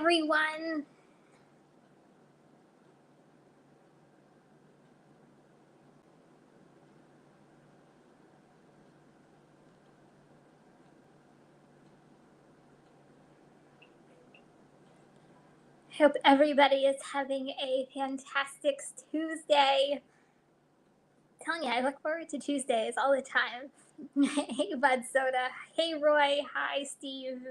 everyone. Hope everybody is having a fantastic Tuesday. I'm telling you, I look forward to Tuesdays all the time. Hey, Bud Soda. Hey, Roy. Hi, Steve.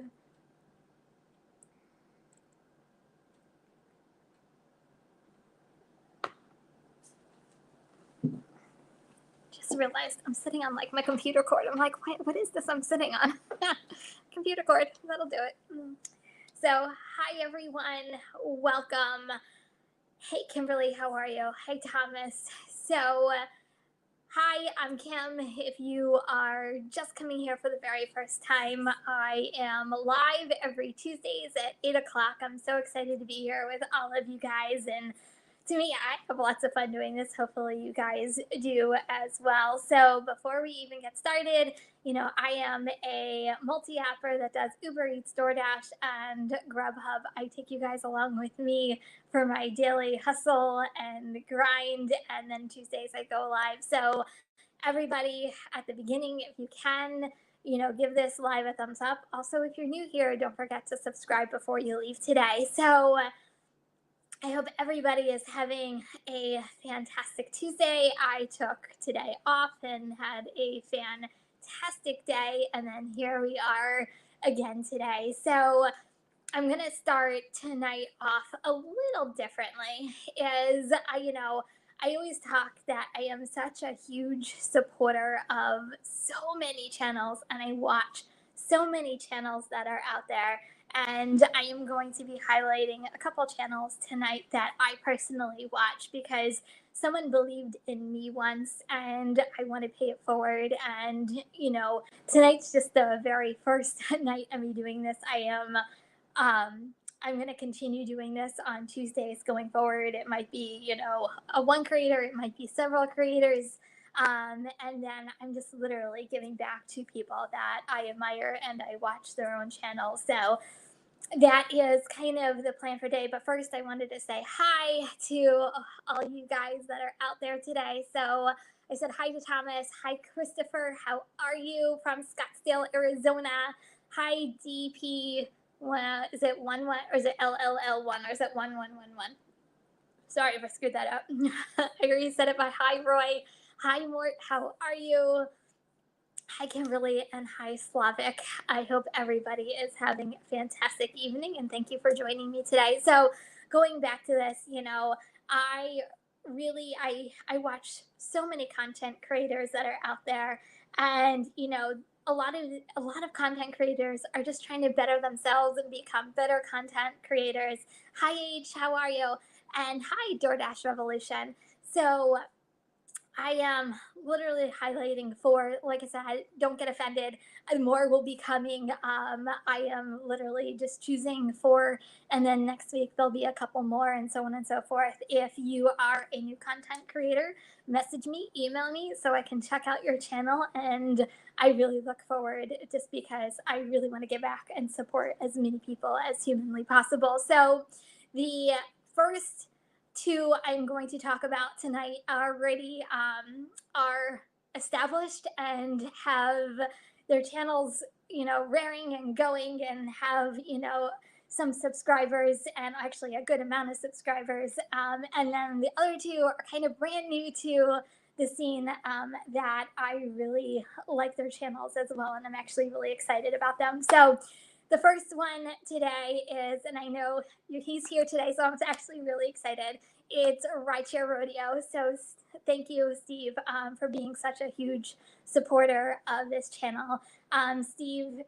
Just realized I'm sitting on like my computer cord. I'm like, what is this I'm sitting on? Computer cord. That'll do it. So, hi, everyone. Welcome. Hey, Kimberly. How are you? Hey, Thomas. So, hi, I'm Kim. If you are just coming here for the very first time, I am live every Tuesdays at 8 o'clock. I'm so excited to be here with all of you guys. And to me, I have lots of fun doing this. Hopefully, you guys do as well. So, before we even get started, I am a multi-apper that does Uber Eats, DoorDash, and Grubhub. I take you guys along with me for my daily hustle and grind, and then Tuesdays I go live. So everybody, at the beginning, if you can, give this live a thumbs up. Also, if you're new here, don't forget to subscribe before you leave today. So I hope everybody is having a fantastic Tuesday. I took today off and had a fantastic day, and then here we are again today. So I'm going to start tonight off a little differently. I always talk that I am such a huge supporter of so many channels, and I watch so many channels that are out there. And I am going to be highlighting a couple channels tonight that I personally watch because someone believed in me once and I want to pay it forward. And, tonight's just the very first night of me doing this. I'm going to continue doing this on Tuesdays going forward. It might be, a one creator, it might be several creators. And then I'm just literally giving back to people that I admire and I watch their own channels. So that is kind of the plan for today. But first, I wanted to say hi to all you guys that are out there today. So I said hi to Thomas. Hi, Christopher. How are you from Scottsdale, Arizona? Hi, DP. Is it 1 1 or is it LLL 1 or is it 1 1 1 1? Sorry if I screwed that up. I already said it, but hi, Roy. Hi, Mort. How are you? Hi, Kimberly, and hi, Slavic. I hope everybody is having a fantastic evening, and thank you for joining me today. So, going back to this, I really I watch so many content creators that are out there, and a lot of content creators are just trying to better themselves and become better content creators. Hi, H, how are you? And hi, DoorDash Revolution. So I am literally highlighting for, like I said, don't get offended. More will be coming. I am literally just choosing four, and then next week there'll be a couple more, and so on and so forth. If you are a new content creator, message me, email me, so I can check out your channel. And I really look forward, just because I really want to give back and support as many people as humanly possible. So the first two I'm going to talk about tonight already are established and have their channels, raring and going, and have, some subscribers, and actually a good amount of subscribers. And then the other two are kind of brand new to the scene, that I really like their channels as well, and I'm actually really excited about them. So the first one today is, and I know he's here today, so I'm actually really excited. It's Rideshare Rodeo. So thank you, Steve, for being such a huge supporter of this channel. Steve,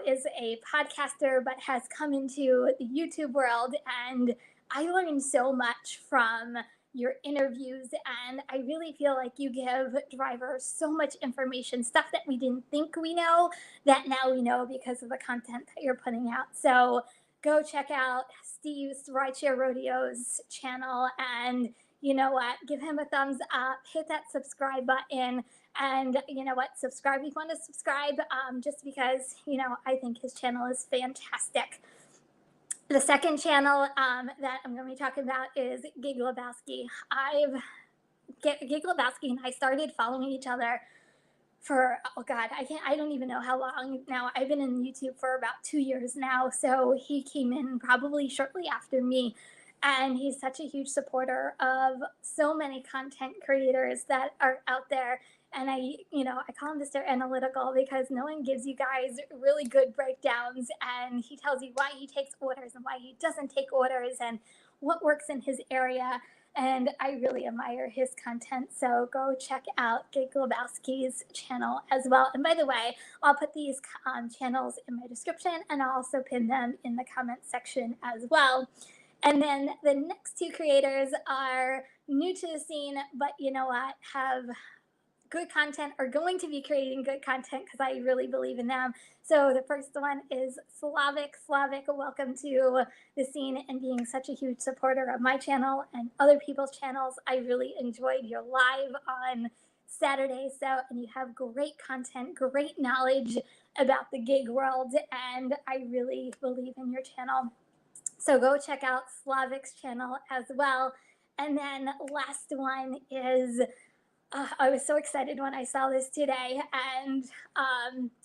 is a podcaster, but has come into the YouTube world, and I learned so much from your interviews, and I really feel like you give drivers so much information, stuff that we didn't think we know, that now we know because of the content that you're putting out. So go check out Steve's Rideshare Rodeo's channel, and you know what, give him a thumbs up, hit that subscribe button, and you know what, subscribe if you want to subscribe, just because, I think his channel is fantastic. The second channel that I'm going to be talking about is Gig Lebowski. Gig Lebowski and I started following each other for, oh god, I don't even know how long now. I've been in YouTube for about 2 years now, so he came in probably shortly after me, and he's such a huge supporter of so many content creators that are out there. And I call him Mr. Analytical because no one gives you guys really good breakdowns, and he tells you why he takes orders and why he doesn't take orders and what works in his area, and I really admire his content. So go check out Gig Lebowski's channel as well. And by the way, I'll put these channels in my description, and I'll also pin them in the comment section as well. And then the next two creators are new to the scene, but you know what, have good content, are going to be creating good content because I really believe in them. So the first one is Slavic. Slavic, welcome to the scene and being such a huge supporter of my channel and other people's channels. I really enjoyed your live on Saturday. And you have great content, great knowledge about the gig world, and I really believe in your channel. So go check out Slavic's channel as well. And then last one is I was so excited when I saw this today, and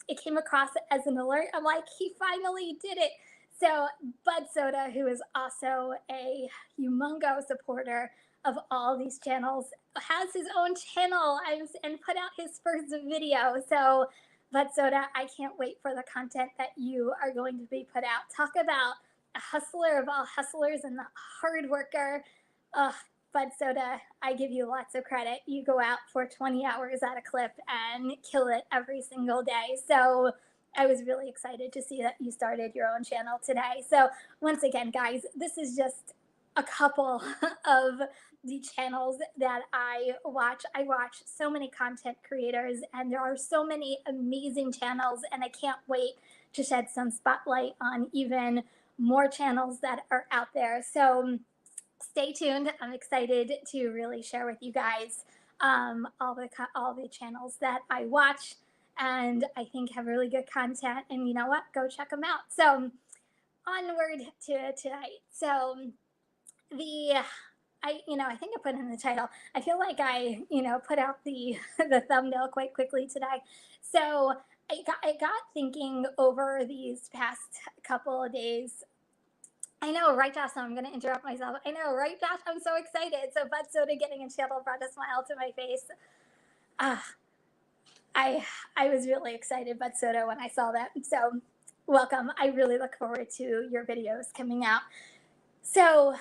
it came across as an alert. I'm like, he finally did it. So Bud Soda, who is also a humongous supporter of all these channels, has his own channel and put out his first video. So Bud Soda, I can't wait for the content that you are going to be put out. Talk about a hustler of all hustlers and the hard worker. Bud Soda, I give you lots of credit. You go out for 20 hours at a clip and kill it every single day. So I was really excited to see that you started your own channel today. So once again, guys, this is just a couple of the channels that I watch. I watch so many content creators, and there are so many amazing channels, and I can't wait to shed some spotlight on even more channels that are out there. So stay tuned. I'm excited to really share with you guys all the channels that I watch and I think have really good content. And you know what? Go check them out. So onward to tonight. So I think I put in the title. I feel like I put out the the thumbnail quite quickly today. So I got thinking over these past couple of days. I know, right, Josh? So I'm going to interrupt myself. I know, right, Josh? I'm so excited. So Bud Soda getting a channel brought a smile to my face. Ah, I was really excited, Bud Soda, when I saw that. So welcome. I really look forward to your videos coming out. So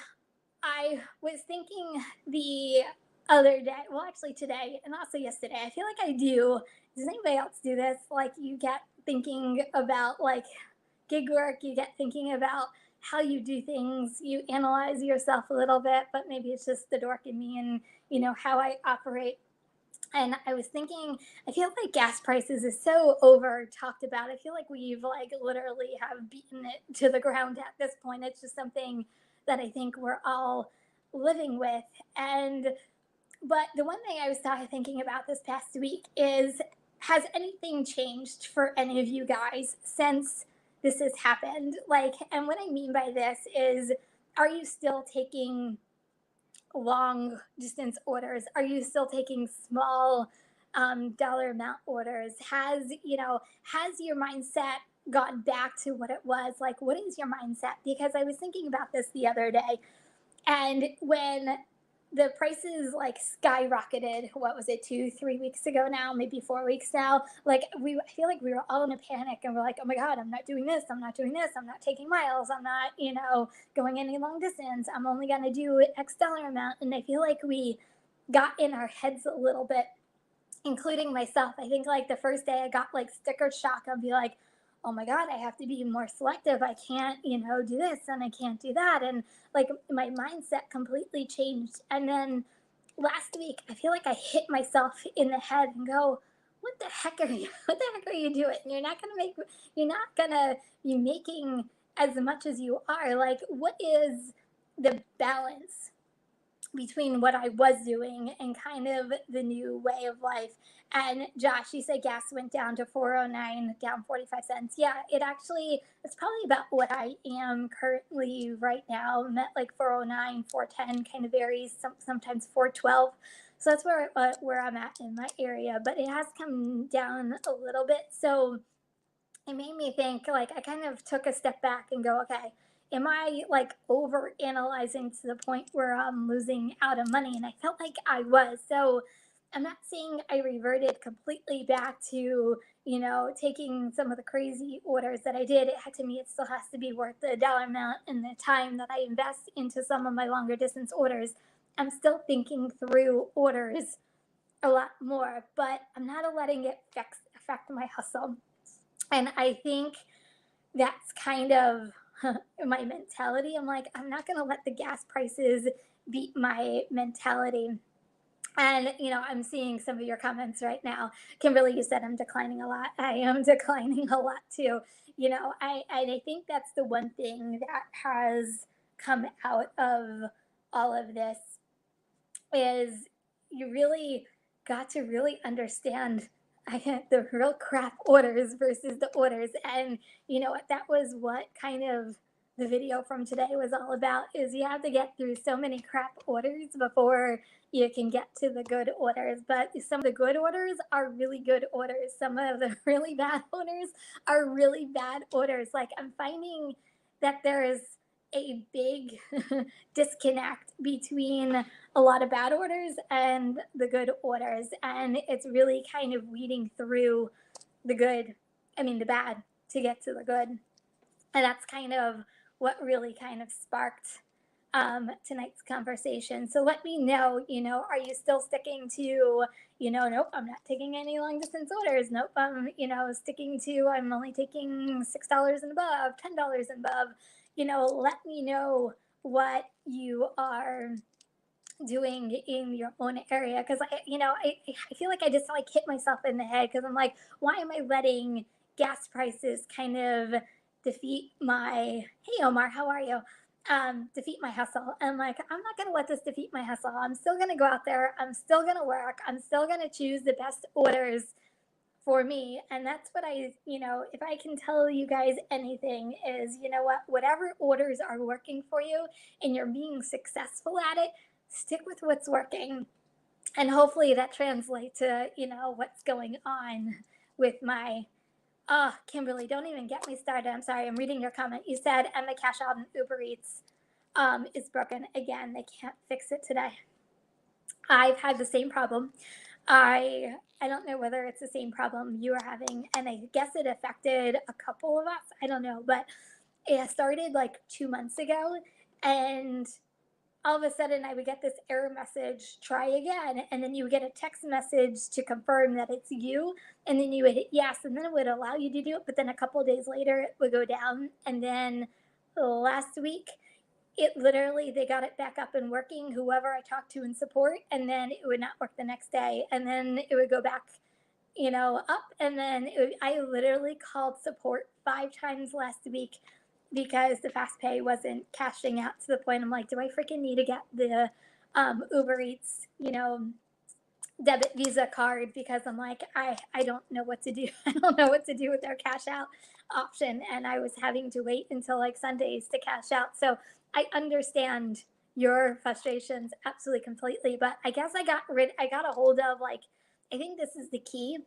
I was thinking the other day, well, actually today and also yesterday, I feel like I do. Does anybody else do this? Like, you get thinking about like gig work, you get thinking about how you do things, you analyze yourself a little bit, but maybe it's just the dork in me and how I operate. And I was thinking, I feel like gas prices is so over talked about. I feel like we've like literally have beaten it to the ground at this point. It's just something that I think we're all living with. But the one thing I was thinking about this past week is, has anything changed for any of you guys since this has happened? Like, and what I mean by this is, are you still taking long distance orders? Are you still taking small dollar amount orders? Has your mindset gone back to what it was? Like, what is your mindset? Because I was thinking about this the other day, and when the prices like skyrocketed, what was it, 2 3 weeks ago now, maybe 4 weeks now, like I feel like we were all in a panic, and we're like, oh my god, I'm not doing this, I'm not taking miles, I'm not going any long distance, I'm only going to do X dollar amount. And I feel like we got in our heads a little bit, including myself. I think like the first day I got like sticker shock. I'll be like, oh my god, I have to be more selective. I can't do this and I can't do that, and like my mindset completely changed. And then last week I feel like I hit myself in the head and go, what the heck are you doing? You're not gonna be making as much as you are. Like, what is the balance between what I was doing and kind of the new way of life. And Josh, you said gas went down to 409, down 45 cents. Yeah, it actually, it's probably about what I am currently right now. I'm at like 409, 410, kind of varies, sometimes 412. So that's where I'm at in my area, but it has come down a little bit. So it made me think, like, I kind of took a step back and go, okay, am I like over analyzing to the point where I'm losing out on money? And I felt like I was. So I'm not saying I reverted completely back to, taking some of the crazy orders that I did. To me, it still has to be worth the dollar amount and the time that I invest into some of my longer distance orders. I'm still thinking through orders a lot more, but I'm not letting it affect my hustle. And I think that's kind of my mentality. I'm like, I'm not going to let the gas prices beat my mentality. And, I'm seeing some of your comments right now. Kimberly, you said I'm declining a lot. I am declining a lot too. I think that's the one thing that has come out of all of this is you really got to really understand the real crap orders versus the orders. And that was what kind of the video from today was all about, is you have to get through so many crap orders before you can get to the good orders. But some of the good orders are really good orders. Some of the really bad orders are really bad orders. Like, I'm finding that there is a big disconnect between a lot of bad orders and the good orders. And it's really kind of weeding through the bad to get to the good. And that's kind of what really kind of sparked tonight's conversation. So let me know, are you still sticking to, nope, I'm not taking any long distance orders. Nope, sticking to, I'm only taking $6 and above, $10 and above. Let me know what you are doing in your own area, because I feel like I just like hit myself in the head, because I'm like, why am I letting gas prices kind of defeat my, hey Omar, how are you, defeat my hustle? And like, I'm not going to let this defeat my hustle. I'm still going to go out there, I'm still going to work, I'm still going to choose the best orders for me. And that's what if I can tell you guys anything, is, whatever orders are working for you and you're being successful at it, stick with what's working. And hopefully that translates to, what's going on with my, Kimberly, don't even get me started. I'm sorry, I'm reading your comment. You said, and the cash out on Uber Eats is broken again. They can't fix it today. I've had the same problem. I don't know whether it's the same problem you are having, and I guess it affected a couple of us. I don't know, but it started like 2 months ago, and all of a sudden I would get this error message, try again, and then you would get a text message to confirm that it's you, and then you would hit yes, and then it would allow you to do it, but then a couple of days later it would go down. And then last week, it literally, they got it back up and working, whoever I talked to in support, and then it would not work the next day, and then it would go back up. And then I literally called support 5 times last week because the fast pay wasn't cashing out, to the point I'm like, do I freaking need to get the Uber Eats debit Visa card? Because I'm like, I don't know what to do. I don't know what to do with their cash out option, and I was having to wait until like Sundays to cash out. So I understand your frustrations absolutely completely, but I guess I got a hold of, like, I think this is the key,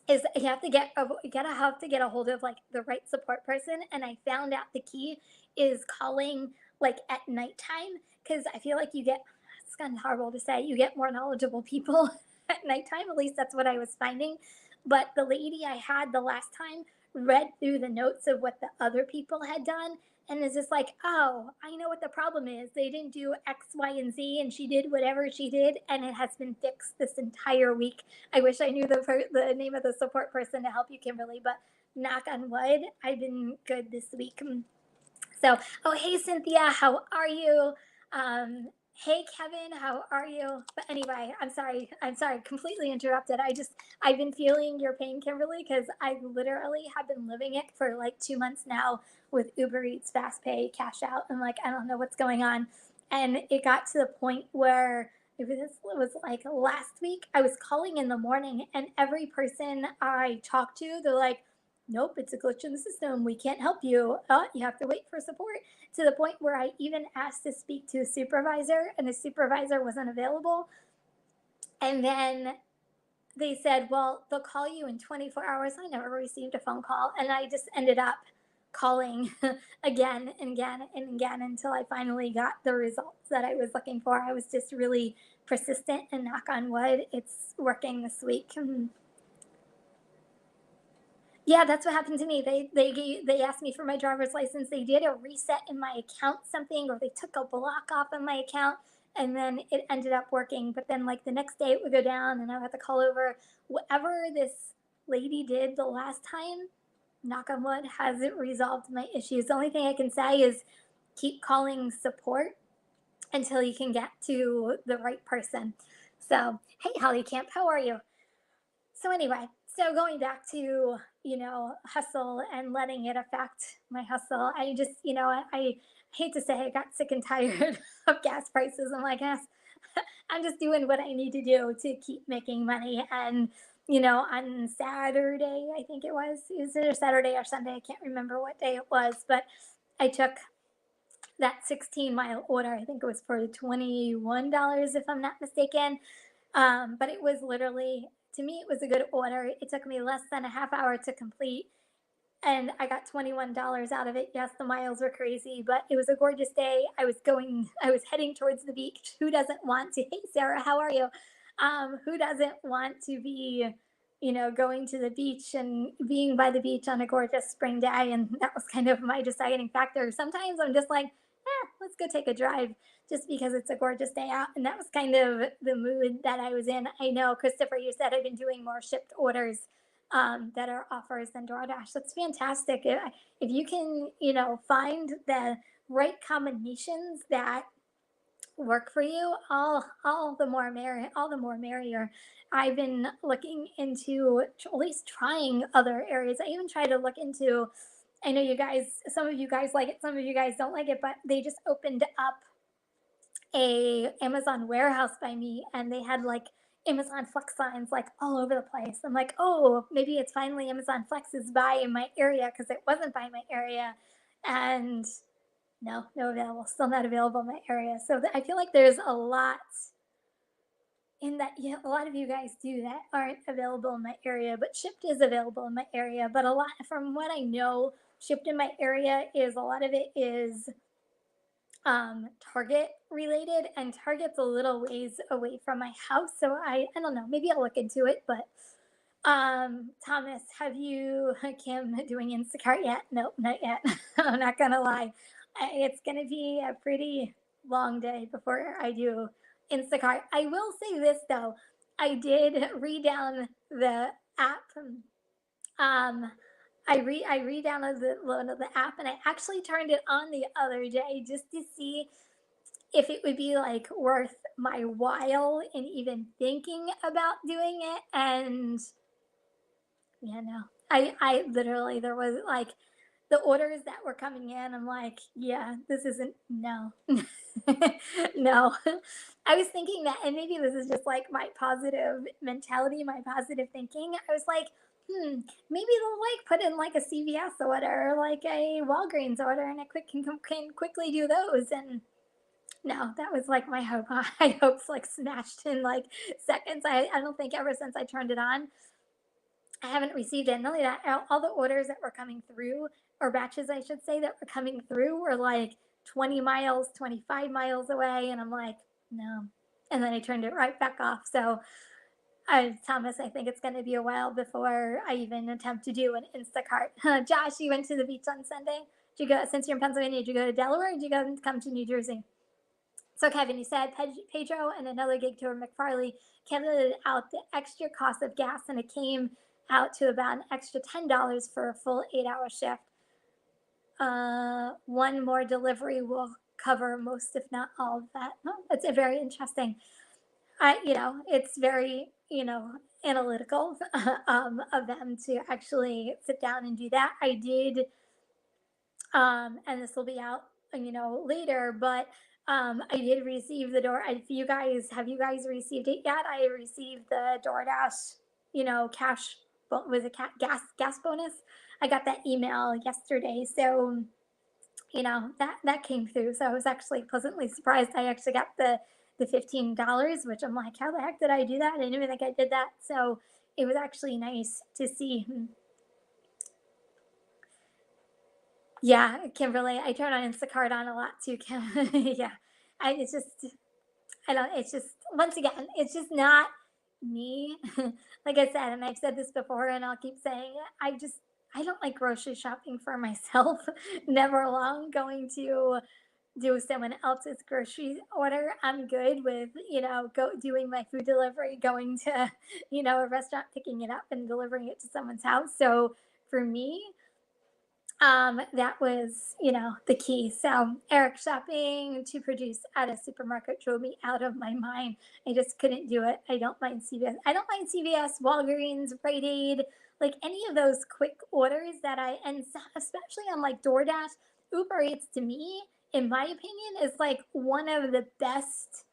is you gotta have to get a hold of like the right support person. And I found out the key is calling like at nighttime, because I feel like it's kind of horrible to say, you get more knowledgeable people at nighttime. At least that's what I was finding. But the lady I had the last time read through the notes of what the other people had done, and is just like, oh, I know what the problem is. They didn't do X, Y, and Z, and she did whatever she did, and it has been fixed this entire week. I wish I knew the name of the support person to help you, Kimberly, but knock on wood, I've been good this week. So, oh, hey, Cynthia, how are you? Hey, Kevin, how are you? But anyway, I'm sorry, completely interrupted. I've been feeling your pain, Kimberly, because I literally have been living it for like 2 months now with Uber Eats, Fast Pay, Cash Out. I'm like, I don't know what's going on. And it got to the point where it was like last week, I was calling in the morning, and every person I talked to, they're like, nope, it's a glitch in the system. We can't help you. You have to wait for support. To the point where I even asked to speak to a supervisor, and the supervisor wasn't available. And then they said, well, they'll call you in 24 hours. I never received a phone call. And I just ended up calling again and again and again until I finally got the results that I was looking for. I was just really persistent, and knock on wood, it's working this week. Yeah, that's what happened to me. They asked me for my driver's license. They did a reset in my account, something, or they took a block off of my account, and then it ended up working. But then, like the next day, it would go down, and I would have to call over. Whatever this lady did the last time, knock on wood, hasn't resolved my issues. The only thing I can say is keep calling support until you can get to the right person. So, hey, Holly Camp, how are you? So anyway, so going back to, hustle and letting it affect my hustle, I just, I hate to say I got sick and tired of gas prices. I'm like, yes, I'm just doing what I need to do to keep making money. And, on Saturday, I think it was, is it a Saturday or Sunday? I can't remember what day it was, but I took that 16-mile order. I think it was for $21, if I'm not mistaken. But it was literally, to me, it was a good order. It took me less than a half hour to complete, and I got $21 out of it. Yes, the miles were crazy, but it was a gorgeous day. I was heading towards the beach. Who doesn't want to? Hey, Sarah, how are you? Who doesn't want to be, going to the beach and being by the beach on a gorgeous spring day? And that was kind of my deciding factor. Sometimes I'm just like, let's go take a drive just because it's a gorgeous day out. And that was kind of the mood that I was in. I know, Christopher, you said I've been doing more shipped orders that are offers than DoorDash. That's fantastic. If you can, find the right combinations that work for you, all the more merry, all the more merrier. I've been looking into at least trying other areas. I even try to look into, I know you guys, some of you guys like it, some of you guys don't like it, but they just opened up a Amazon warehouse by me, and they had like Amazon Flex signs like all over the place. I'm like, oh, maybe it's finally Amazon Flex is by in my area, because it wasn't by my area. And no, no available, still not available in my area. So I feel like there's a lot in that. Yeah, a lot of you guys do that aren't available in my area, but shipped is available in my area. But a lot, from what I know, shipped in my area is a lot of it is Target related, and Target's a little ways away from my house. So I don't know, maybe I'll look into it. But Thomas, have you, Kim, doing Instacart yet? Nope, not yet. I'm not gonna lie. It's gonna be a pretty long day before I do Instacart. I will say this though, I did read down the app. Um, I re-downloaded the app, and I actually turned it on the other day just to see if it would be like worth my while in even thinking about doing it. And yeah, no, I literally, there was like the orders that were coming in. I'm like, yeah, this isn't, no, no. I was thinking that, and maybe this is just like my positive mentality, my positive thinking. I was like, maybe they'll like put in like a CVS order, or like a Walgreens order, and I can quickly do those. And no, that was like my hope. I hopes like smashed in like seconds. I don't think ever since I turned it on, I haven't received it. Not only that, all the orders that were coming through, or batches, I should say, that were coming through, were like 20 miles, 25 miles away. And I'm like, no. And then I turned it right back off. So, Thomas, I think it's going to be a while before I even attempt to do an Instacart. Josh, you went to the beach on Sunday? Did you go, since you're in Pennsylvania, did you go to Delaware, or did you come to New Jersey? So, Kevin, you said Pedro and another gig tour, McFarley, calculated out the extra cost of gas, and it came out to about an extra $10 for a full 8-hour shift. One more delivery will cover most, if not all, of that. Oh, that's a very interesting. It's very, analytical of them to actually sit down and do that. I did, and this will be out, later, but I did receive the door. If you guys have you guys received it yet? I received the DoorDash, cash. Was it gas bonus? I got that email yesterday, so that came through. So I was actually pleasantly surprised. I actually got the $15, which I'm like, how the heck did I do that? I didn't even think I did that. So it was actually nice to see. Yeah, Kimberly, I turn on Instacart on a lot too, Kim. Yeah, it's just, I don't, it's just, once again, it's just not me. Like I said, and I've said this before and I'll keep saying it. I don't like grocery shopping for myself. Never alone going to do someone else's grocery order. I'm good with, go doing my food delivery, going to, a restaurant, picking it up and delivering it to someone's house. So for me, that was, the key. So Eric, shopping to produce at a supermarket drove me out of my mind. I just couldn't do it. I don't mind CVS. I don't mind CVS, Walgreens, Rite Aid, like any of those quick orders and especially on like DoorDash, Uber Eats to me, in my opinion, is like one of the best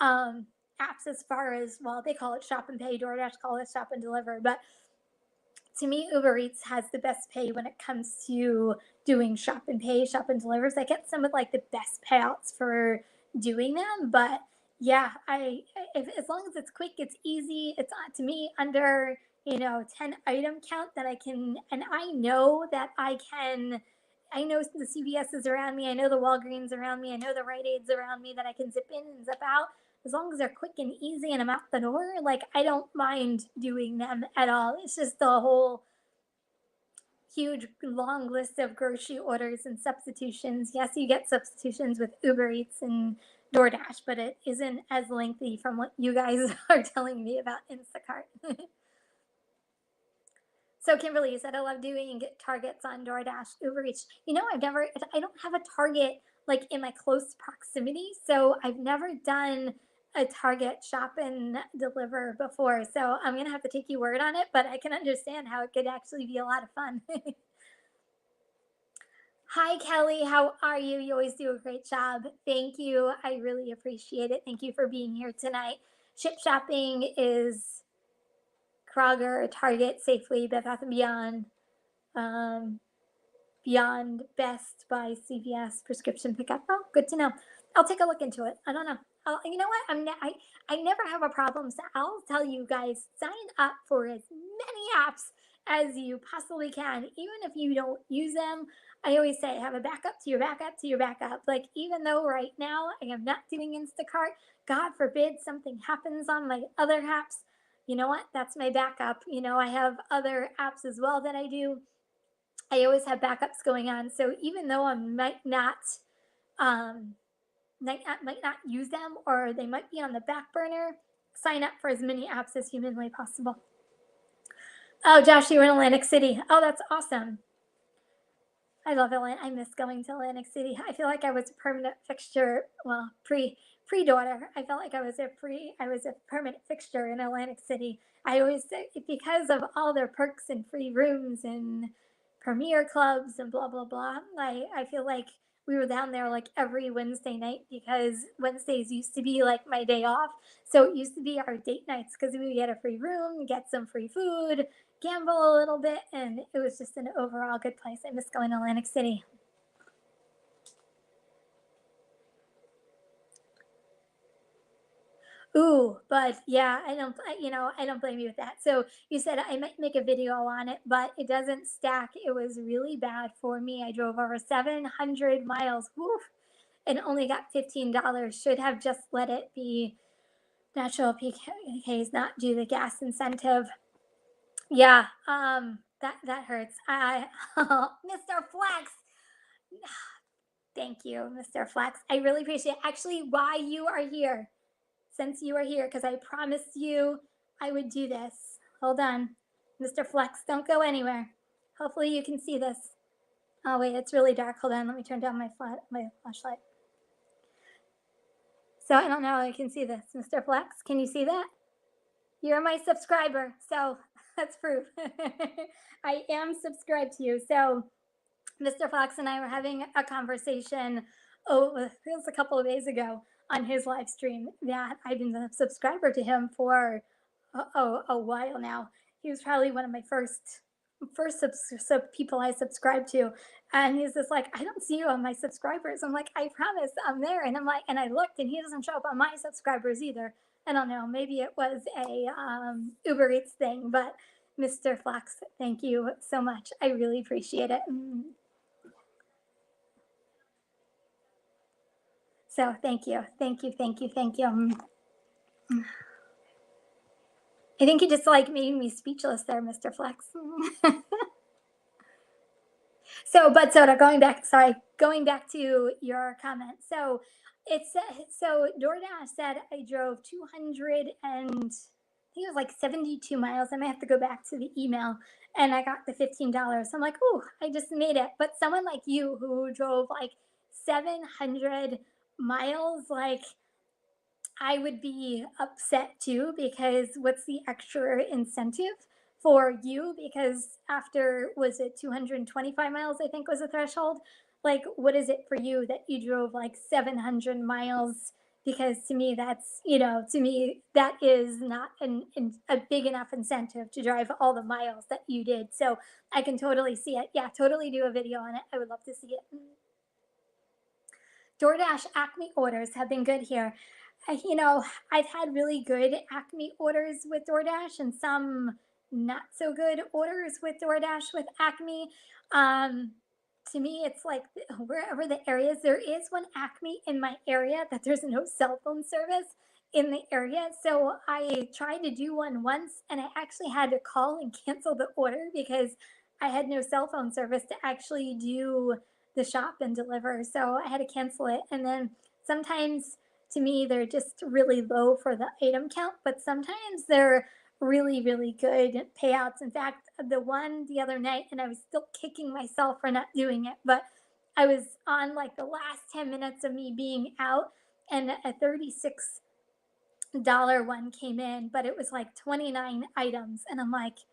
apps as far as, well, they call it shop and pay, DoorDash call it shop and deliver, but to me, Uber Eats has the best pay when it comes to doing shop and pay, shop and delivers. I get some of like the best payouts for doing them, but yeah, as long as it's quick, it's easy. It's to me under 10 item count that I can, and I know that I can. I know the CVSs around me. I know the Walgreens around me. I know the Rite Aids around me that I can zip in and zip out as long as they're quick and easy and I'm out the door, like I don't mind doing them at all. It's just the whole huge long list of grocery orders and substitutions. Yes, you get substitutions with Uber Eats and DoorDash, but it isn't as lengthy from what you guys are telling me about Instacart. So Kimberly, you said I love doing targets on DoorDash, Uber Eats. I don't have a Target like in my close proximity, so I've never done a Target shop and deliver before. So I'm gonna have to take your word on it, but I can understand how it could actually be a lot of fun. Hi Kelly, how are you? You always do a great job. Thank you. I really appreciate it. Thank you for being here tonight. Ship shopping is Kroger, Target, Safeway, Bed Bath and Beyond, um, Beyond, Best Buy, CVS, prescription pickup. Oh, good to know. I'll take a look into it. I don't know. You know what? I never have a problem. So I'll tell you guys, sign up for as many apps as you possibly can, even if you don't use them. I always say have a backup to your backup to your backup. Like even though right now I am not doing Instacart, God forbid something happens on my other apps. You know what? That's my backup. I have other apps as well that I do. I always have backups going on. So even though I um, might not use them or they might be on the back burner, sign up for as many apps as humanly possible. Oh, Josh, you were in Atlantic City. Oh, that's awesome. I love Atlanta. I miss going to Atlantic City. I feel like I was a permanent fixture. Well, pre daughter, I felt like I was a permanent fixture in Atlantic City. I always say because of all their perks and free rooms and premier clubs and blah blah blah. I feel like we were down there like every Wednesday night because Wednesdays used to be like my day off. So it used to be our date nights because we would get a free room, get some free food, gamble a little bit, and it was just an overall good place. I miss going to Atlantic City. Ooh, but yeah, I don't blame you with that. So you said I might make a video on it, but it doesn't stack. It was really bad for me. I drove over 700 miles, woof, and only got $15. Should have just let it be natural PKs, not do the gas incentive. Yeah, that hurts. Mr. Flex, thank you, Mr. Flex. I really appreciate it. Actually, why you are here, since you are here, because I promised you I would do this. Hold on, Mr. Flex, don't go anywhere. Hopefully you can see this. Oh wait, it's really dark. Hold on, let me turn down my flashlight. So I don't know how you can see this, Mr. Flex. Can you see that? You're my subscriber, so that's proof. I am subscribed to you. So Mr. Fox and I were having a conversation oh, it was a couple of days ago on his live stream that I've been a subscriber to him for a while now. He was probably one of my first people I subscribed to, and he's just like, I don't see you on my subscribers. I'm like, I promise I'm there, and I'm like, and I looked, and he doesn't show up on my subscribers either. I don't know, maybe it was a Uber Eats thing, but Mr. Flex, thank you so much. I really appreciate it. So thank you, thank you, thank you, thank you. I think you just like made me speechless there, Mr. Flex. So, but Soda, going back to your comment. So, so DoorDash said I drove 200 and I think it was like 72 miles. I might have to go back to the email, and I got the $15. I'm like, oh, I just made it. But someone like you who drove like 700 miles, like I would be upset too, because what's the extra incentive for you? Because after, was it 225 miles, I think was the threshold? Like, what is it for you that you drove like 700 miles? Because to me, to me, that is not a big enough incentive to drive all the miles that you did. So I can totally see it. Yeah, totally do a video on it. I would love to see it. DoorDash Acme orders have been good here. I've had really good Acme orders with DoorDash and some not so good orders with DoorDash with Acme. Um, to me, it's like wherever the area is, there is one Acme in my area that there's no cell phone service in the area. So I tried to do one once, and I actually had to call and cancel the order because I had no cell phone service to actually do the shop and deliver. So I had to cancel it. And then sometimes to me, they're just really low for the item count, but sometimes they're really, really good payouts. In fact, the one the other night, and I was still kicking myself for not doing it, but I was on like the last 10 minutes of me being out, and a $36 one came in, but it was like 29 items. And I'm like,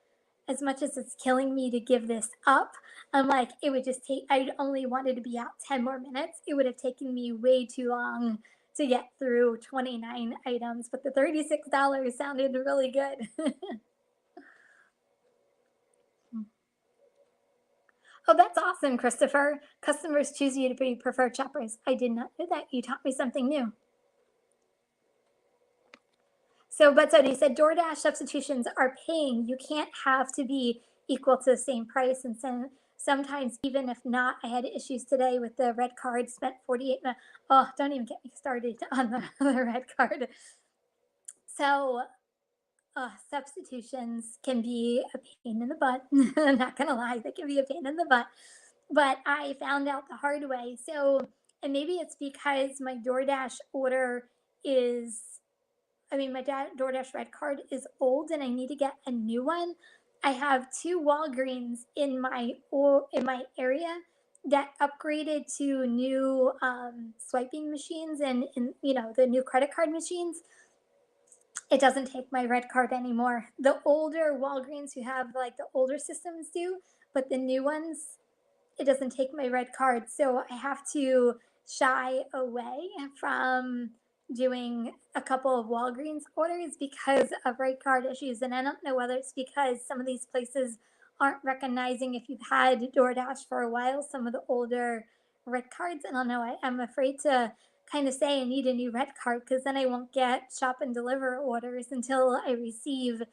as much as it's killing me to give this up, I'm like, it would just take, I only wanted to be out 10 more minutes. It would have taken me way too long to get through 29 items, but the $36 sounded really good. Oh, that's awesome, Christopher. Customers choose you to be preferred shoppers. I did not know that. You taught me something new. So, but so you said DoorDash substitutions are paying. You can't have to be equal to the same price. And sometimes, even if not, I had issues today with the red card, spent 48 minutes. Oh, don't even get me started on the red card. So, substitutions can be a pain in the butt. I'm not going to lie, they can be a pain in the butt. But I found out the hard way. So, and maybe it's because my DoorDash order is, my DoorDash red card is old, and I need to get a new one. I have two Walgreens in my area that upgraded to new swiping machines, and the new credit card machines. It doesn't take my red card anymore. The older Walgreens who have like the older systems do, but the new ones, it doesn't take my red card. So I have to shy away from doing a couple of Walgreens orders because of red card issues. And I don't know whether it's because some of these places aren't recognizing, if you've had DoorDash for a while, some of the older red cards. I don't know. I'm afraid to kind of say I need a new red card, because then I won't get shop and deliver orders until I receive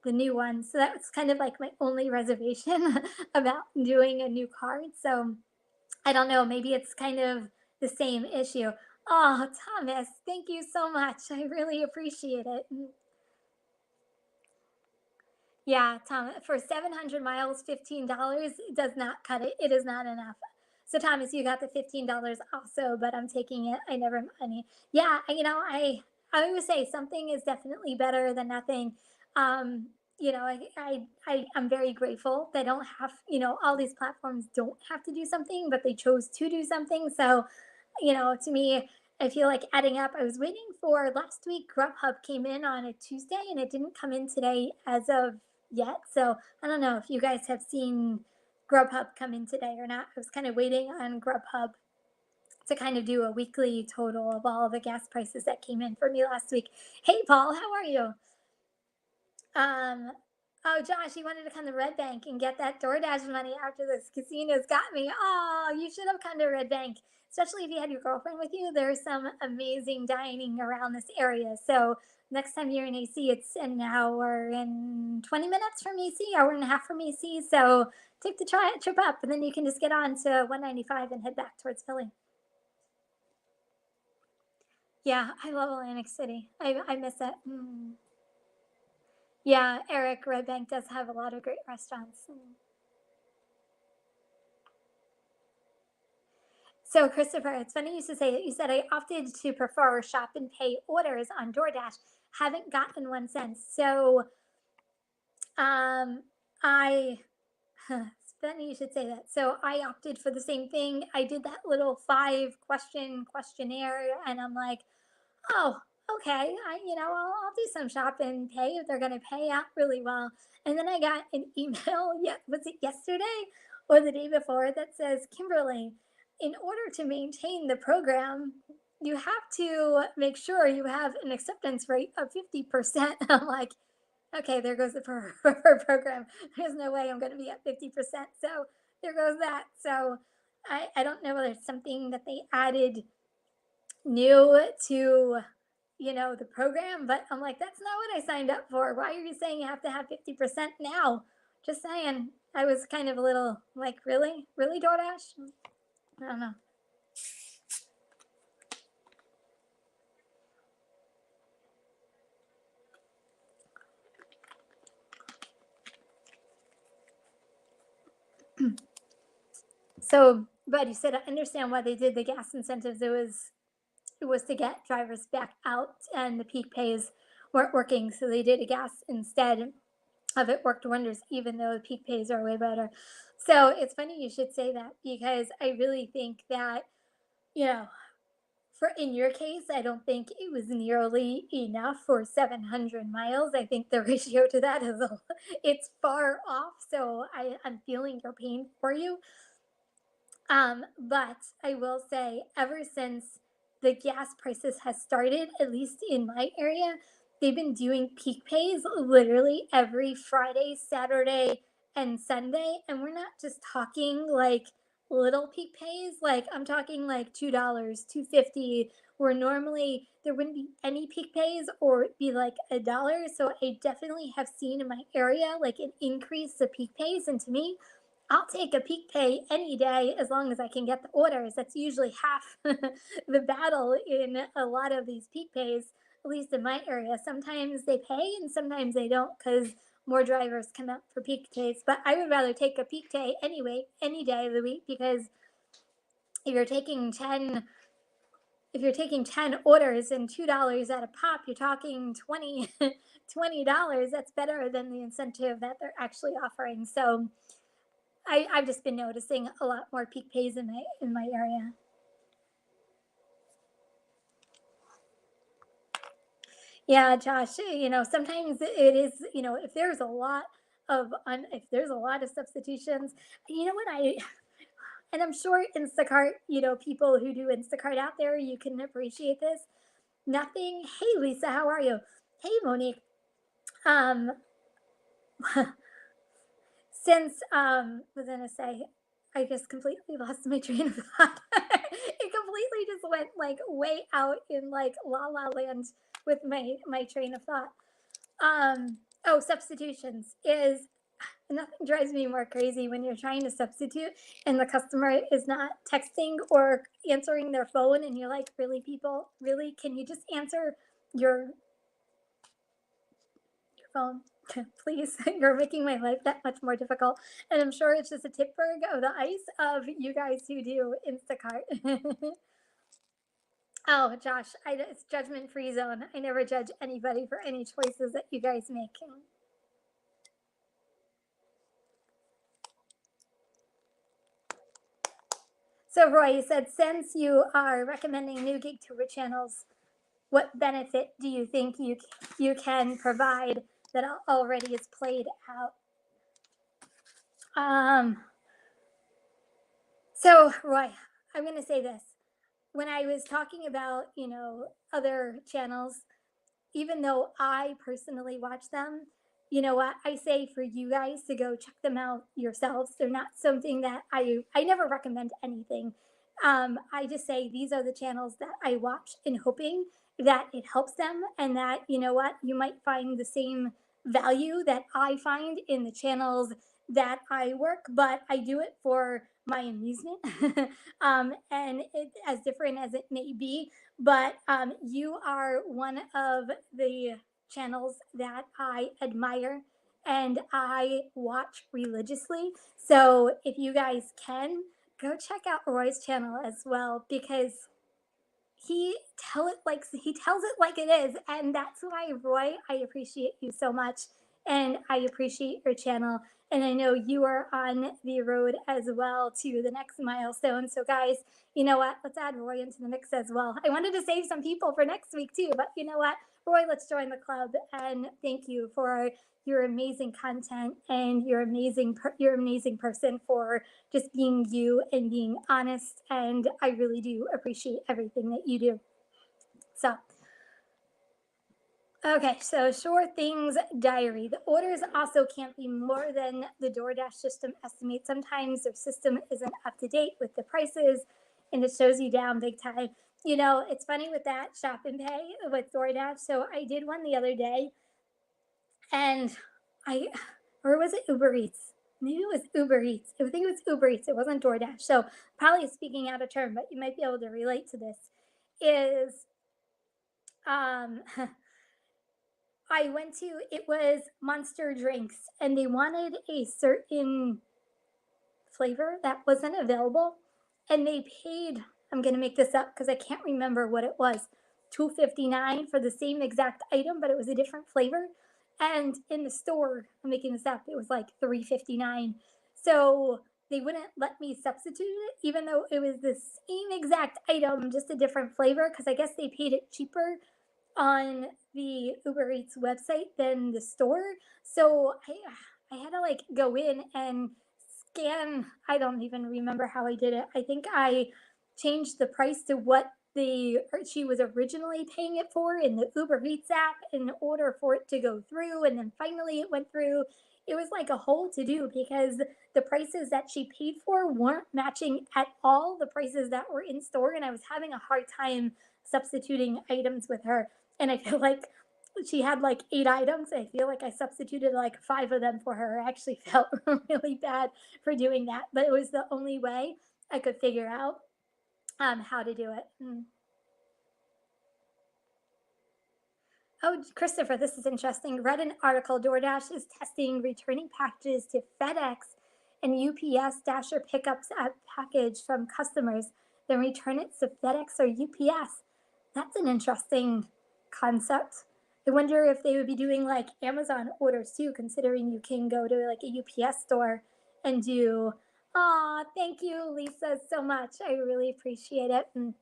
the new one. So that's kind of like my only reservation about doing a new card. So I don't know, maybe it's kind of the same issue. Oh, Thomas, thank you so much. I really appreciate it. Yeah, Tom, for 700 miles, $15 does not cut it. It is not enough. So, Thomas, you got the $15 also, but I'm taking it. I never money. Yeah, I always say something is definitely better than nothing. I'm very grateful. They don't have, all these platforms don't have to do something, but they chose to do something. So, to me, I feel like adding up. I was waiting for last week. Grubhub came in on a Tuesday, and it didn't come in today as of yet. So I don't know if you guys have seen Grubhub come in today or not. I was kind of waiting on Grubhub to kind of do a weekly total of all the gas prices that came in for me last week. Hey, Paul, how are you? Um, oh, Josh, you wanted to come to Red Bank and get that DoorDash money after this casino's got me. Oh, you should have come to Red Bank, especially if you had your girlfriend with you. There's some amazing dining around this area. So next time you're in AC, it's an hour and 20 minutes from AC, hour and a half from AC. So take the trip up, and then you can just get on to 195 and head back towards Philly. Yeah, I love Atlantic City. I miss it. Yeah, Eric, Red Bank does have a lot of great restaurants. So, Christopher, it's funny you should say it. You said I opted to prefer shop and pay orders on DoorDash. Haven't gotten one since. So, um, I, it's funny you should say that. So, I opted for the same thing. I did that little 5 question questionnaire, and I'm like, oh, okay. I'll do some shop and pay if they're going to pay out really well. And then I got an email, yeah, was it yesterday or the day before, that says, Kimberly, in order to maintain the program, you have to make sure you have an acceptance rate of 50%. I'm like, okay, there goes the program. There's no way I'm going to be at 50%. So there goes that. So I don't know whether it's something that they added new to the program, but I'm like, that's not what I signed up for. Why are you saying you have to have 50% now? Just saying. I was kind of a little like, really, DoorDash? I don't know. So, but you said I understand why they did the gas incentives. It was to get drivers back out, and the peak pays weren't working, so they did a gas instead of it. Worked wonders, even though the peak pays are way better. So it's funny you should say that, because I really think that, you know, for in your case, I don't think it was nearly enough for 700 miles. I think the ratio to that is it's far off. So I'm feeling your pain for you. But I will say, ever since the gas prices has started, at least in my area, they've been doing peak pays literally every Friday, Saturday, and Sunday. And we're not just talking like little peak pays. Like I'm talking like $2, 250, where normally there wouldn't be any peak pays, or it'd be like $1. So I definitely have seen in my area like an increase of peak pays. And to me, I'll take a peak pay any day as long as I can get the orders. That's usually half the battle in a lot of these peak pays, at least in my area. Sometimes they pay and sometimes they don't, because more drivers come out for peak pays. But I would rather take a peak pay anyway, any day of the week, because if you're taking 10 if you're taking 10 orders and $2 at a pop, you're talking 20 $20. That's better than the incentive that they're actually offering. So I've just been noticing a lot more peak pays in my area. Yeah, Josh, sometimes it is, if there's a lot of substitutions, you know what and I'm sure Instacart, people who do Instacart out there, you can appreciate this. Nothing. Hey, Lisa, how are you? Hey, Monique. Um, since was gonna say, I just completely lost my train of thought. It completely just went like way out in like la la land with my train of thought. Oh, substitutions is nothing drives me more crazy when you're trying to substitute and the customer is not texting or answering their phone, and you're like, really, people, really, can you just answer your phone? Please, you're making my life that much more difficult. And I'm sure it's just a tipberg of the ice of you guys who do Instacart. Oh, Josh, it's judgment free zone. I never judge anybody for any choices that you guys make. So, Roy, you said, since you are recommending new gig tour channels, what benefit do you think you can provide that already is played out? Um, so, Roy, I'm going to say this. when I was talking about, other channels, even though I personally watch them, you know what? I say for you guys to go check them out yourselves. They're not something that I never recommend anything. I just say these are the channels that I watch in hoping that it helps them, and that you know what, you might find the same value that I find in the channels that I work, but I do it for my amusement. And it, as different as it may be, but you are one of the channels that I admire and I watch religiously. So if you guys can, go check out Roy's channel as well, because he tells it like it is, and that's why, Roy, I appreciate you so much, and I appreciate your channel, and I know you are on the road as well to the next milestone. So guys, you know what, let's add Roy into the mix as well. I wanted to save some people for next week too, but you know what, Roy, let's join the club. And thank you for your amazing content and your amazing person, for just being you and being honest. And I really do appreciate everything that you do. So, okay, so Sure Things Diary. The orders also can't be more than the DoorDash system estimates. Sometimes their system isn't up to date with the prices, and it shows you down big time. It's funny with that shop and pay with DoorDash. So I did one the other day, and I, or was it Uber Eats? Maybe it was Uber Eats. I think it was Uber Eats. It wasn't DoorDash. So probably speaking out of turn, but you might be able to relate to this. Is um, I went to, it was Monster Drinks, and they wanted a certain flavor that wasn't available, and they paid, I'm going to make this up because I can't remember what it was, $2.59 for the same exact item, but it was a different flavor. And in the store, I'm making this up, it was like $3.59. So they wouldn't let me substitute it, even though it was the same exact item, just a different flavor, because I guess they paid it cheaper on the Uber Eats website than the store. So I had to like go in and scan. I don't even remember how I did it. I think I changed the price to what the she was originally paying it for in the Uber Eats app in order for it to go through, and then finally it went through. It was like a whole to do, because the prices that she paid for weren't matching at all the prices that were in store, and I was having a hard time substituting items with her. And I feel like she had like 8 items. I feel like I substituted like 5 of them for her. I actually felt really bad for doing that, but it was the only way I could figure out how to do it. Oh, Christopher, this is interesting. Read an article. DoorDash is testing returning packages to FedEx and UPS Dasher pickups at package from customers, then return it to FedEx or UPS. That's an interesting concept. I wonder if they would be doing like Amazon orders too, considering you can go to like a UPS store and do. Aw, thank you, Lisa, so much. I really appreciate it. And,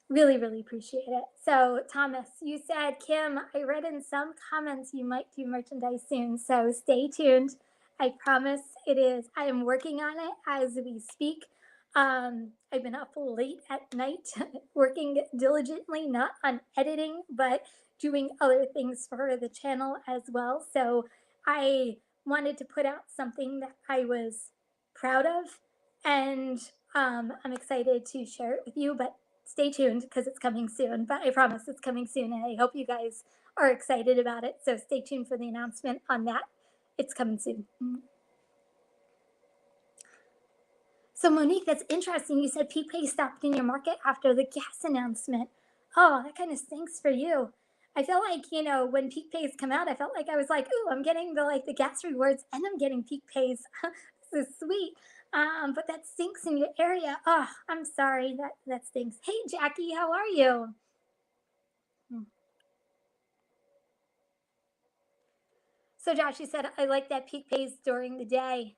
really, really appreciate it. So, Thomas, you said, Kim, I read in some comments you might do merchandise soon. So, stay tuned. I promise it is. I am working on it as we speak. I've been up late at night working diligently, not on editing, but doing other things for the channel as well. So, I wanted to put out something that I was proud of, and I'm excited to share it with you. But stay tuned because it's coming soon. But I promise it's coming soon, and I hope you guys are excited about it. So stay tuned for the announcement on that. It's coming soon. So Monique, that's interesting. You said PPay stopped in your market after the gas announcement. Oh, that kind of stinks for you. I feel like, when peak pays come out, I felt like I was like, ooh, I'm getting the gas rewards and I'm getting peak pays. This is sweet. But that stinks in your area. Oh, I'm sorry. That stinks. Hey, Jackie, how are you? So Josh, you said I like that peak pays during the day,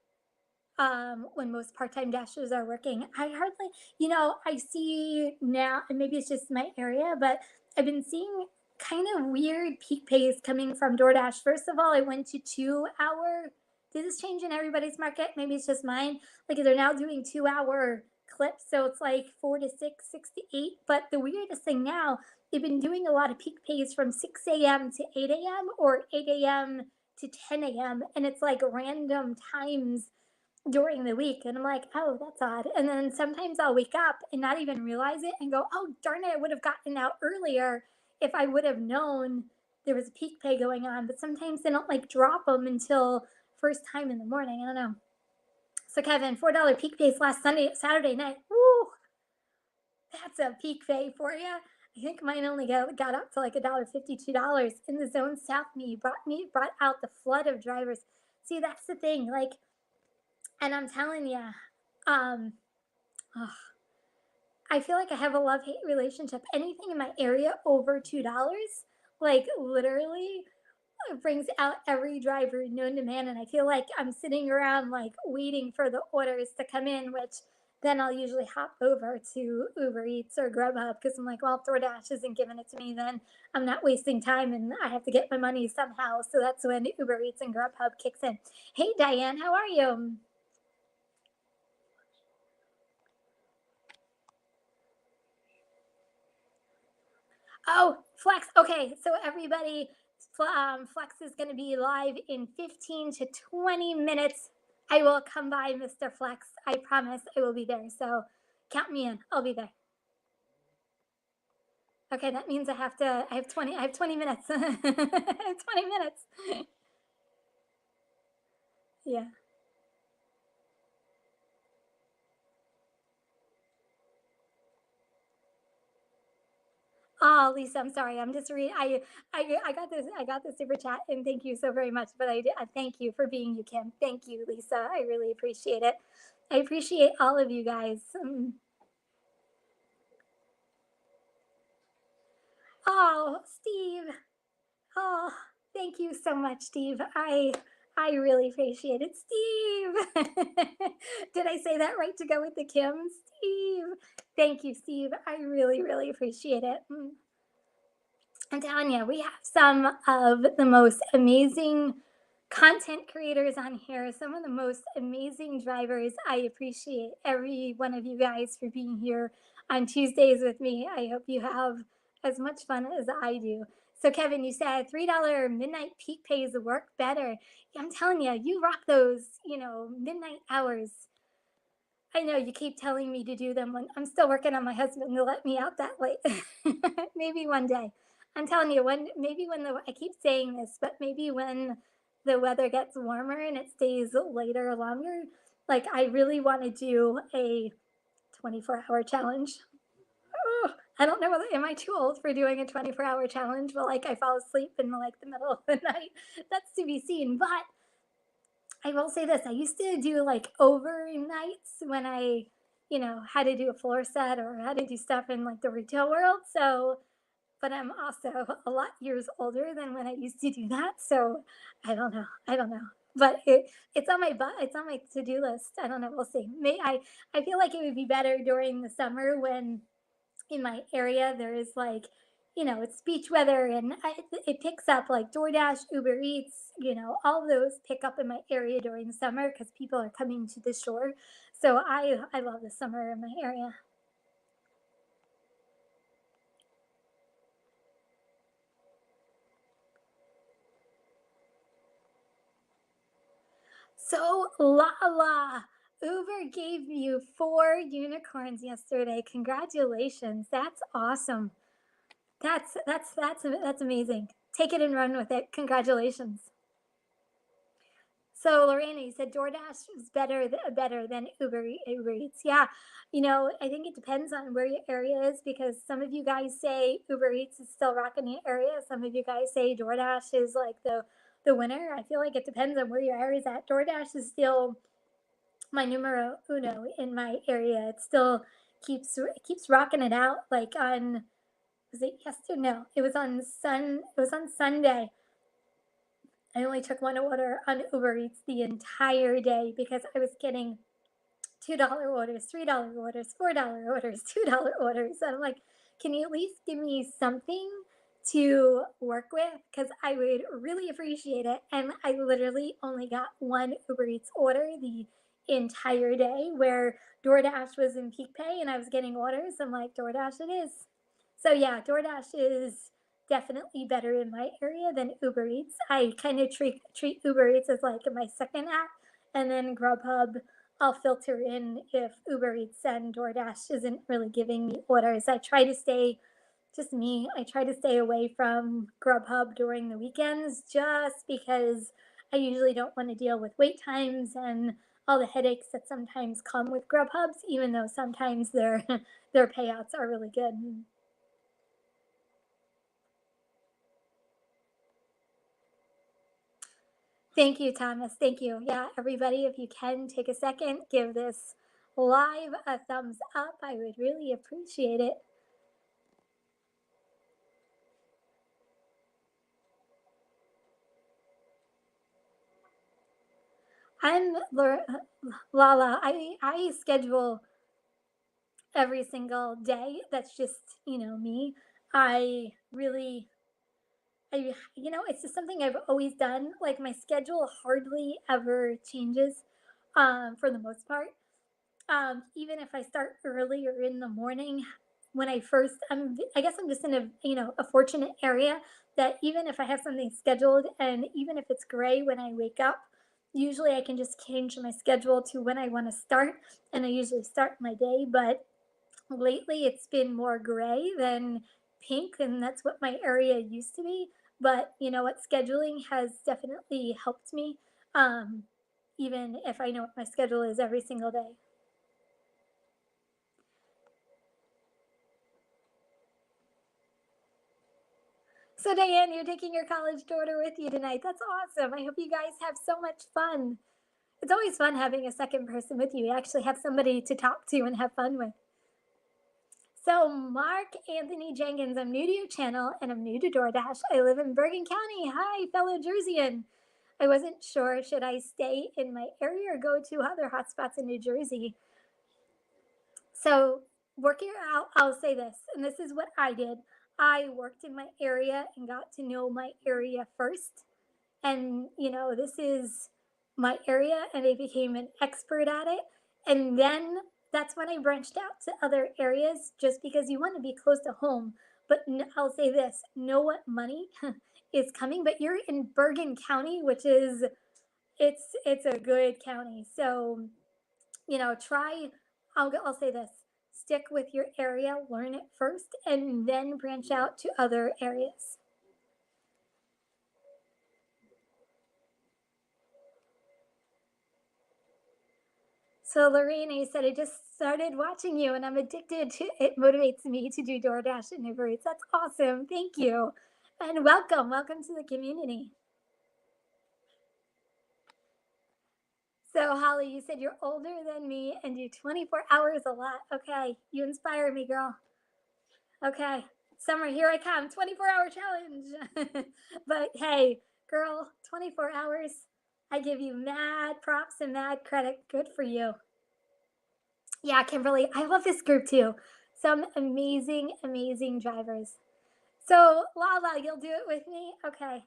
when most part-time dashers are working. I hardly, I see now, and maybe it's just my area, but I've been seeing kind of weird peak pays coming from DoorDash. First of all, I went to 2 hour. Did this change in everybody's market? Maybe it's just mine. Like they're now doing 2 hour clip. So it's like 4 to 6, 6 to 8. But the weirdest thing now, they've been doing a lot of peak pays from 6 a.m. to 8 a.m. or 8 a.m. to 10 a.m. And it's like random times during the week. And I'm like, oh, that's odd. And then sometimes I'll wake up and not even realize it and go, oh, darn it, I would have gotten out earlier if I would have known there was a peak pay going on. But sometimes they don't like drop them until first time in the morning. I don't know. So Kevin, $4 peak pays last Saturday night. Woo, that's a peak pay for you. I think mine only got up to like $1.52. In the zone south brought out the flood of drivers. See, that's the thing. Like, and I'm telling you, um, ugh, I feel like I have a love hate relationship. Anything in my area over $2, like literally, it brings out every driver known to man. And I feel like I'm sitting around like waiting for the orders to come in, which then I'll usually hop over to Uber Eats or Grubhub because I'm like, well, if DoorDash isn't giving it to me, then I'm not wasting time and I have to get my money somehow. So that's when Uber Eats and Grubhub kicks in. Hey, Diane, how are you? Oh, Flex. Okay, so everybody, Flex is going to be live in 15 to 20 minutes. I will come by, Mr. Flex. I promise I will be there. So count me in. I'll be there. Okay, that means I have 20 minutes. I have 20 minutes. Yeah. Oh, Lisa, I'm sorry. I'm just reading. I got this. I got the super chat, and thank you so very much. But I thank you for being you, Kim. Thank you, Lisa. I really appreciate it. I appreciate all of you guys. Oh, Steve. Oh, thank you so much, Steve. I really appreciate it, Steve. Did I say that right to go with the Kim? Steve. Thank you, Steve. I really, really appreciate it. I'm telling you, we have some of the most amazing content creators on here, some of the most amazing drivers. I appreciate every one of you guys for being here on Tuesdays with me. I hope you have as much fun as I do. So, Kevin, you said $3 midnight peak pays work better. I'm telling you, you rock those, midnight hours. I know you keep telling me to do them when I'm still working on my husband to let me out that late. Maybe one day. I'm telling you, I keep saying this, but maybe when the weather gets warmer and it stays later longer, like I really want to do a 24-hour challenge. Oh, I don't know whether am I too old for doing a 24-hour challenge, but like I fall asleep in like the middle of the night. That's to be seen. But I will say this, I used to do like overnights when I had to do a floor set or had to do stuff in like the retail world. So, but I'm also a lot years older than when I used to do that. So I don't know. I don't know. But it's on my to-do list. I don't know. We'll see. I feel like it would be better during the summer when in my area there is like it's beach weather and it picks up like DoorDash, Uber Eats, all of those pick up in my area during the summer because people are coming to the shore. So I love the summer in my area. So la, Uber gave you 4 unicorns yesterday. Congratulations. That's awesome. That's amazing. Take it and run with it. Congratulations. So Lorena, you said DoorDash is better than Uber Eats. Yeah, I think it depends on where your area is because some of you guys say Uber Eats is still rocking the area. Some of you guys say DoorDash is like the winner. I feel like it depends on where your area is at. DoorDash is still my numero uno in my area. It still keeps rocking it out. Like on was it yesterday? No, it was on Sunday. I only took one order on Uber Eats the entire day because I was getting $2 orders, $3 orders, $4 orders, $2 orders. And I'm like, can you at least give me something to work with? Because I would really appreciate it. And I literally only got one Uber Eats order the entire day where DoorDash was in peak pay and I was getting orders. I'm like, DoorDash it is. So yeah, DoorDash is definitely better in my area than Uber Eats. I kind of treat Uber Eats as like my second app, and then Grubhub I'll filter in if Uber Eats and DoorDash isn't really giving me orders. I try to stay, just me, I try to stay away from Grubhub during the weekends just because I usually don't want to deal with wait times and all the headaches that sometimes come with Grubhubs, even though sometimes their their payouts are really good. Thank you, Thomas. Thank you. Yeah, everybody, if you can take a second, give this live a thumbs up. I would really appreciate it. I'm Lala. I schedule every single day. That's just, me. I really, it's just something I've always done. Like my schedule hardly ever changes, for the most part. Even if I start early or in the morning, when I guess I'm just in a fortunate area that even if I have something scheduled and even if it's gray when I wake up, usually I can just change my schedule to when I want to start, and I usually start my day. But lately it's been more gray than pink, and that's what my area used to be. But you know what? Scheduling has definitely helped me, um, even if I know what my schedule is every single day. So, Diane, you're taking your college daughter with you tonight. That's awesome. I hope you guys have so much fun. It's always fun having a second person with you. You actually have somebody to talk to and have fun with. So, Mark Anthony Jenkins, I'm new to your channel and I'm new to DoorDash. I live in Bergen County. Hi, fellow Jerseyan. I wasn't sure should I stay in my area or go to other hotspots in New Jersey. So, working out, I'll say this, and this is what I did. I worked in my area and got to know my area first. And, this is my area, and I became an expert at it. And then that's when I branched out to other areas just because you want to be close to home. But I'll say this, know what money is coming, but you're in Bergen County, which is it's a good county. So try, I'll say this, stick with your area, learn it first, and then branch out to other areas. So Lorena said, I just started watching you and I'm addicted to it. Motivates me to do DoorDash and Uber Eats. That's awesome. Thank you. And welcome to the community. So Holly, you said you're older than me and do 24 hours a lot. Okay, you inspire me, girl. Okay, Summer, here I come. 24-hour challenge. But hey, girl, 24 hours. I give you mad props and mad credit. Good for you. Yeah, Kimberly, I love this group too. Some amazing, amazing drivers. So, Lala, you'll do it with me? Okay.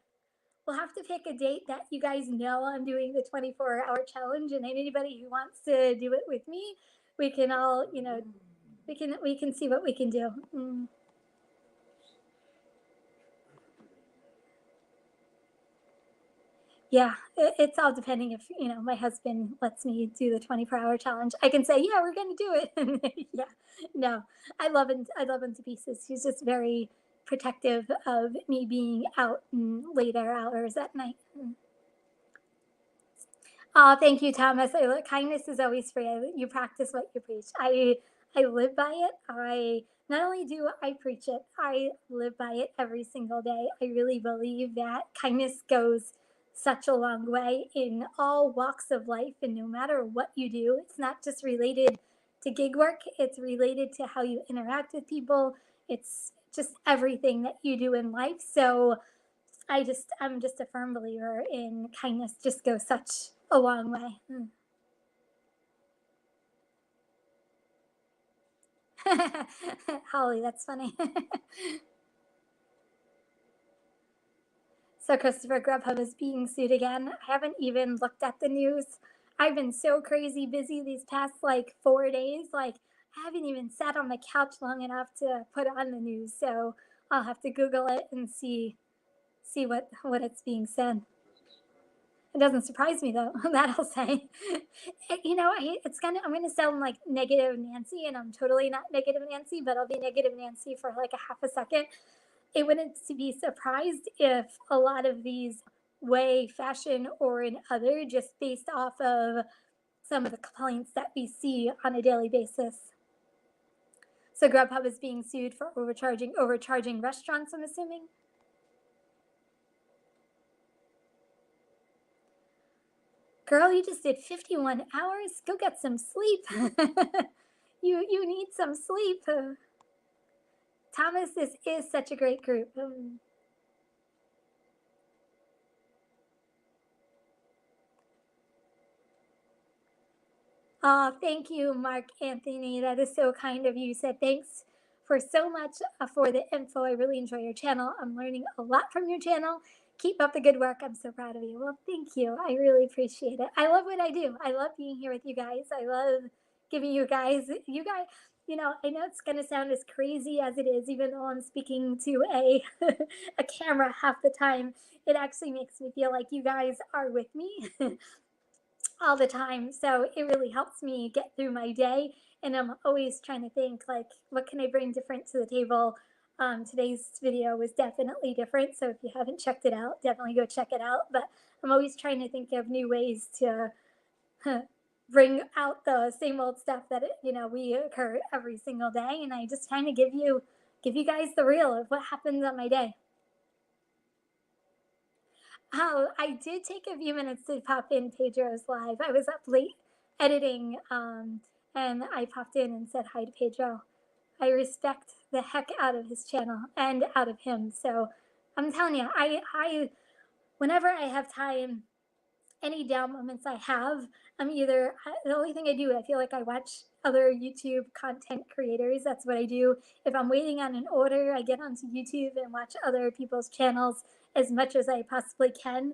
We'll have to pick a date that you guys know I'm doing the 24-hour challenge, and anybody who wants to do it with me, we can all, we can see what we can do. Yeah, it's all depending if my husband lets me do the 24-hour challenge. I can say, yeah, we're gonna do it. Yeah, no, I love him to pieces. He's just very protective of me being out in later hours at night. Oh, thank you, Thomas. Kindness is always free. You practice what you preach. I live by it. I not only do I preach it, I live by it every single day. I really believe that kindness goes such a long way in all walks of life, and no matter what you do, it's not just related to gig work. It's related to how you interact with people. It's just everything that you do in life. So I'm just a firm believer in kindness just goes such a long way. Holly, that's funny. So Christopher, Grubhub is being sued again. I haven't even looked at the news. I've been so crazy busy these past like 4 days. Like, I haven't even sat on my couch long enough to put on the news. So I'll have to Google it and see what it's being said. It doesn't surprise me though. That I'll say. It's gonna. I'm gonna sound like negative Nancy, and I'm totally not negative Nancy, but I'll be negative Nancy for like a half a second. It wouldn't to be surprised if a lot of these weigh fashion or in other just based off of some of the complaints that we see on a daily basis. So Grubhub is being sued for overcharging restaurants, I'm assuming. Girl, you just did 51 hours. Go get some sleep. You need some sleep. Thomas, this is such a great group. Oh, thank you, Mark Anthony. That is so kind of you. You said thanks for so much for the info. I really enjoy your channel. I'm learning a lot from your channel. Keep up the good work. I'm so proud of you. Well, thank you. I really appreciate it. I love what I do. I love being here with you guys. I love giving I know it's going to sound as crazy as it is, even though I'm speaking to a, a camera half the time. It actually makes me feel like you guys are with me. All the time. So it really helps me get through my day. And I'm always trying to think like, what can I bring different to the table? Today's video was definitely different. So if you haven't checked it out, definitely go check it out. But I'm always trying to think of new ways to bring out the same old stuff that we occur every single day. And I just kind of give you guys the real of what happens on my day. Oh, I did take a few minutes to pop in Pedro's live. I was up late editing, and I popped in and said hi to Pedro. I respect the heck out of his channel and out of him. So I'm telling you, whenever I have time, any down moments I have, the only thing I do, I feel like I watch other YouTube content creators. That's what I do. If I'm waiting on an order, I get onto YouTube and watch other people's channels as much as I possibly can,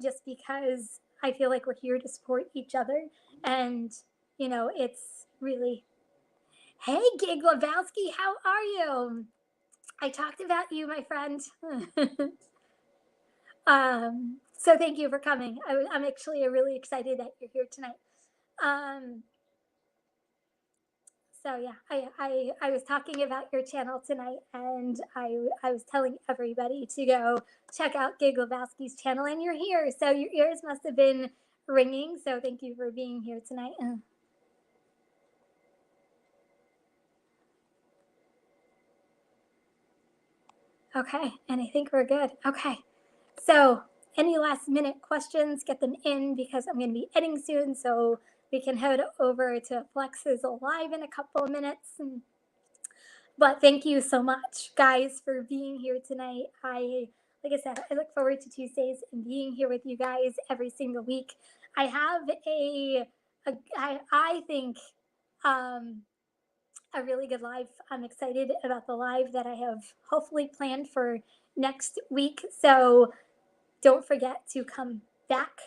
just because I feel like we're here to support each other. And, it's really, hey, Gig Lebowski, how are you? I talked about you, my friend. So thank you for coming. I'm actually really excited that you're here tonight. Um, so yeah, I was talking about your channel tonight, and I was telling everybody to go check out Gig Lebowski's channel, and you're here, so your ears must have been ringing. So thank you for being here tonight. Okay, and I think we're good. Okay, so any last minute questions, get them in because I'm going to be editing soon, so we can head over to Flex's Live in a couple of minutes. But thank you so much, guys, for being here tonight. Like I said, I look forward to Tuesdays and being here with you guys every single week. I have I think, a really good live. I'm excited about the live that I have hopefully planned for next week. So don't forget to come back.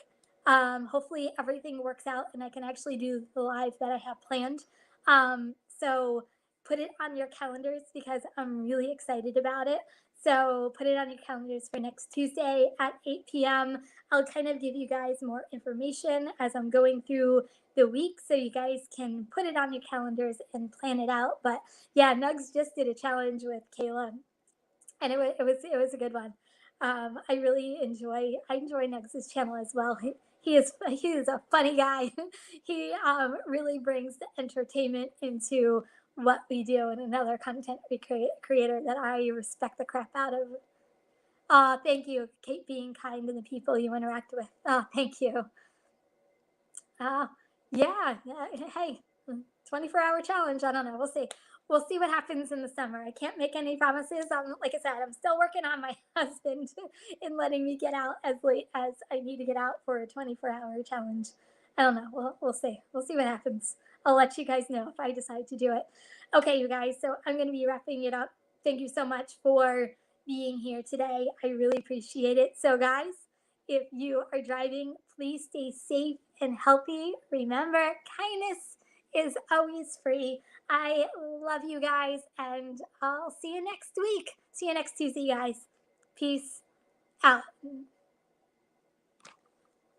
Hopefully everything works out and I can actually do the live that I have planned. So put it on your calendars because I'm really excited about it. So put it on your calendars for next Tuesday at 8 p.m. I'll kind of give you guys more information as I'm going through the week so you guys can put it on your calendars and plan it out. But yeah, Nugs just did a challenge with Kayla and it was a good one. I enjoy Nugs' channel as well. He is a funny guy. He really brings the entertainment into what we do, and another content creator that I respect the crap out of. Thank you, Kate, being kind to the people you interact with. Thank you. Uh, yeah. Hey, 24-hour challenge. I don't know. We'll see. We'll see what happens in the summer. I can't make any promises. Like I said, I'm still working on my husband in letting me get out as late as I need to get out for a 24-hour challenge. I don't know. We'll see. We'll see what happens. I'll let you guys know if I decide to do it. Okay, you guys. So I'm going to be wrapping it up. Thank you so much for being here today. I really appreciate it. So, guys, if you are driving, please stay safe and healthy. Remember, kindness is always free. I love you guys, and I'll see you next week. See you next Tuesday, guys. Peace out.